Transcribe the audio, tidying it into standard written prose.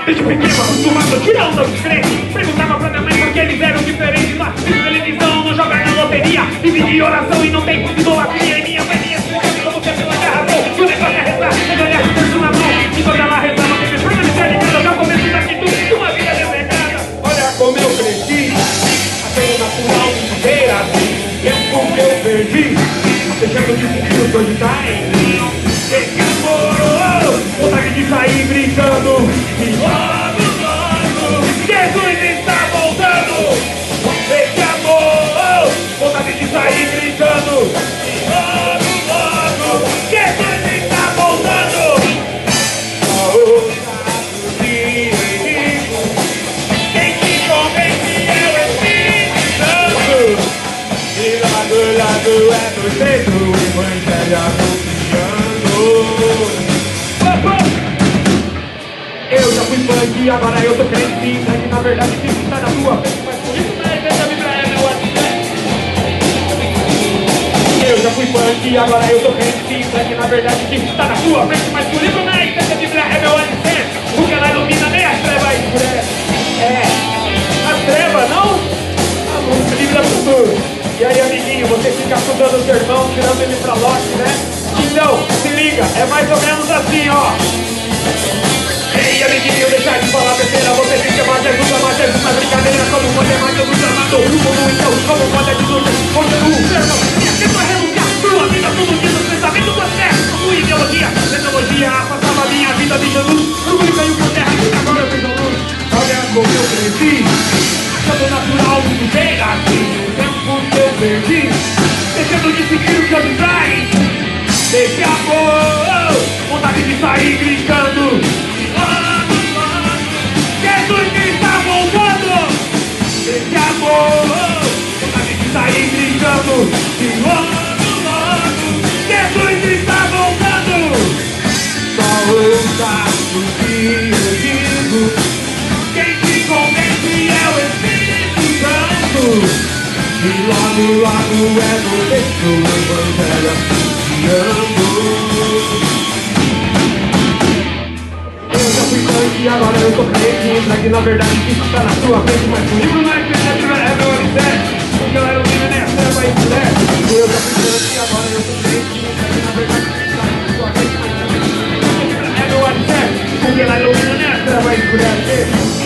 Desde pequeno acostumado a tirar onda dos crentes. Perguntava pra minha mãe por que eles eram diferentes. Não assiste televisão, não joga na loteria. Vive de oração e não tem idolatria. E minha mãe me explica como que é pela terra bom. O negócio é rezar, é olhar com terço na mão. Enquanto ela reza, não tem pessoa de ser ligada. Eu já começo daqui tudo de uma vida desregrada. Olha como eu cresci, até o natural de viver assim. Tempo que eu perdi, deixando de sentir o que hoje tá em mim. Esse amor, vontade de sair brincando. E logo, logo, Jesus está voltando. Esse amor, vontade de sair brincando. E logo, logo, Jesus está voltando. Quem te convence é o Espírito Santo. E logo é do jeito o Evangelho anunciando. Eu já fui funk, agora eu tô crente sim. É que na verdade Cristo está na tua frente. Mas por isso na igreja a Bíblia é meu assistente. Eu já fui funk, agora eu tô crente sim. É que na verdade Cristo está na tua frente. Mas por isso na igreja a Bíblia é meu assistente. Porque ela ilumina nem as trevas escurecem. As trevas não? A luz livra do futuro. E aí, amiguinho, você fica estudando o sermão, tirando ele pra lote, né? Então, se liga, é mais ou menos assim, ó. Ei, amiguinho, deixa de falar besteira. Você diz que é mais Jesus, mas brincadeira. Como pode mais Jesus amado? Como então, como pode Jesus? Continua o sermão. Minha tempo é renunciar sua vida todo dia nos pensamentos da terra. Sua ideologia, tecnologia, afastava a minha vida de Jesus. Orgulho caiu por terra, agora eu vejo luz. Olha como eu cresci, achando natural viver assim. Que eu perdi, deixando de seguir o que eu me traz. Desse amor, vontade de sair gritando. Jesus está voltando. Desse amor, vontade de sair gritando. E logo, logo, Jesus está voltando. Só ouça o que eu digo. Quem te convence é o Espírito Santo. E logo, logo é no texto o Evangelho anunciando. Eu já fui crente e agora eu tô crente. Pra que na verdade Cristo está na sua frente. Mas o livro não é que é meu alicerce. Porque ela ilumina nem a treva e escurece. Eu já fui crente e agora eu tô crente. Pra que na verdade Cristo está na sua frente. Mas o livro é meu alicerce. Porque ela ilumina nem a treva e escurece.